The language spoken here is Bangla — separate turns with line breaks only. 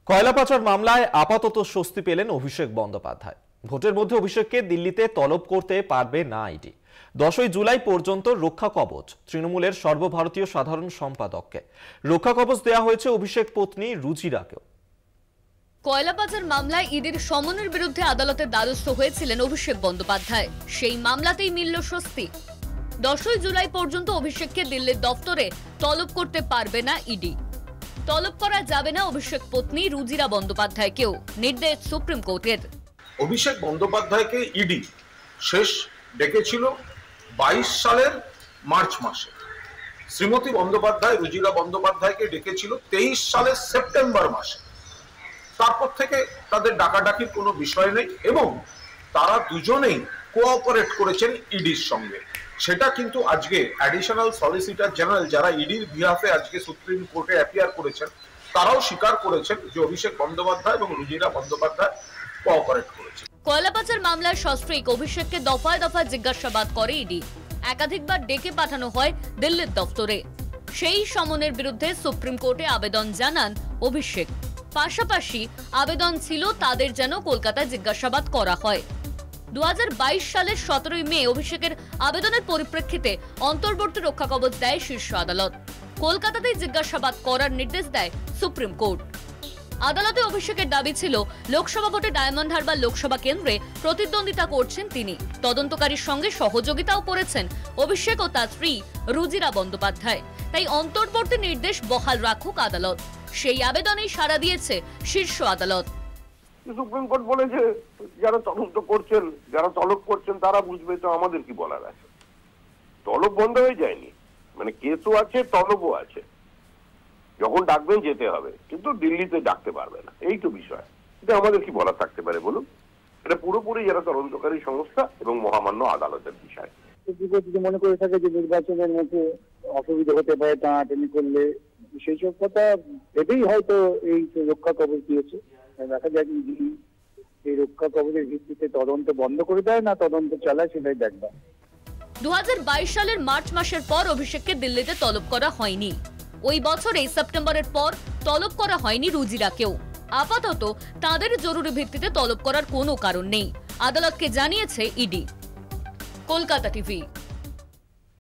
কয়লা পাচার মামলায় আপাতত স্বস্তি পেলেন অভিষেক বন্দ্যোপাধ্যায়। ভোটের মধ্যে অভিষেককে দিল্লিতে তলব করতে পারবে না ইডি। 10 জুলাই পর্যন্ত রক্ষা কবচ তৃণমূলের সর্বভারতীয় সাধারণ সম্পাদককে। রক্ষা কবচ দেওয়া হয়েছে অভিষেক পত্নী রুচিরাকেও।
কয়লা পাচার মামলায় ইডির সমনের বিরুদ্ধে আদালতের দ্বারস্থ হয়েছিলেন অভিষেক বন্দ্যোপাধ্যায়। সেই মামলাতেই মিলল স্বস্তি। 10 জুলাই পর্যন্ত অভিষেককে দিল্লির দফতরে তলব করতে পারবে না ইডি। তলব করা যাবে না অভিষেক পত্নী রুজিরা বন্দ্যোপাধ্যায়কেও, নির্দেশ সুপ্রিম কোর্টের।
অভিষেক বন্দ্যোপাধ্যায়কে ইডি শেষ ডেকেছিল 22 সালের মার্চ মাসে। শ্রীমতী বন্দ্যোপাধ্যায় রুজিরা বন্দ্যোপাধ্যায়কে ডেকেছিল 23 সালের সেপ্টেম্বর মাসে। তারপর থেকে তাদের ডাকাডাকির কোনো বিষয় নেই এবং তারা দুজনেই কোঅপারেট করেছেন ইডির সঙ্গে। সেটা কিন্তু আজকে অ্যাডিশনাল সলিসিটর জেনারেল যারা ইডির বিহাফে আজকে সুপ্রিম কোর্টে অ্যাপিয়ার করেছেন তারাও স্বীকার করেছেন যে অভিষেক বন্দ্যোপাধ্যায় এবং রুজিরা বন্দ্যোপাধ্যায় কোঅপারেট করেছেন।
কয়লা পাচার মামলার সস্ত্রীক অভিষেককে দফায় দফায় জিজ্ঞাসাবাদ করে ইডি। একাধিকবার ডেকে পাঠানো হয় দিল্লির দফতরে। সেই সমনের বিরুদ্ধে সুপ্রিম কোর্টে আবেদন জানান অভিষেক। পাশাপাশি আবেদন ছিল তাদের যেন কলকাতায় জিজ্ঞাসাবাদ করা হয়। 2022 সালের 17 মে অভিষেকের আবেদনের পরিপ্রেক্ষিতে অন্তর্বর্তী রক্ষা কবচ দেয় শীর্ষ আদালত। কলকাতাতেই জিজ্ঞাসাবাদ করার নির্দেশ দেয় সুপ্রিম কোর্ট। আদালতে অভিষেকের দাবি ছিল লোকসভা ভোটে ডায়মন্ড হারবার লোকসভা কেন্দ্রে প্রতিদ্বন্দ্বিতা করছেন তিনি। তদন্তকারীর সঙ্গে সহযোগিতাও করেছেন অভিষেক ও তার স্ত্রী রুজিরা বন্দ্যোপাধ্যায়। তাই অন্তর্বর্তী নির্দেশ বহাল রাখুক আদালত। সেই আবেদনেই সাড়া দিয়েছে শীর্ষ আদালত।
সুপ্রিম কোর্ট বলেছে যারা তদন্ত করছেন, যারা তলব করছেন তারা বুঝবে, তো আমাদের কি বলার আছে? তলব বন্ধ হয়ে যায়নি, মানে কেসও আছে, তলবও আছে। যখন ডাকবেন যেতে হবে, কিন্তু দিল্লিতে ডাকতে পারবে না, এই তো বিষয়। এটা আমাদের কি বলার থাকতে পারে বলুন? এটা পুরোপুরি যারা তদন্তকারী সংস্থা এবং মহামান্য আদালতের বিষয়।
যদি মনে করে থাকে যে নির্বাচনের মধ্যে অসুবিধা হতে পারে টানাটানি করলে, সেই সব কথা ভেবেই হয়তো এই রক্ষা কবচ দিয়েছে। দেখা যায় এই রক্ষা কবচের ভিত্তিতে তদন্ত বন্ধ করে দেয় না তদন্ত চালায়, সেটাই দেখবা।
2022 সালের মার্চ মাসের পর অভিষেককে দিল্লিতে তলব করা হয়নি। ওই বছরেই সেপ্টেম্বরের পর তলব করা হয়নি রুজিরাকেও। আপাতত তাদের জরুরি ভিত্তিতে তলব করার কোনো কারণ নেই, আদালতকে জানিয়েছে ইডি। কলকাতা টিভি।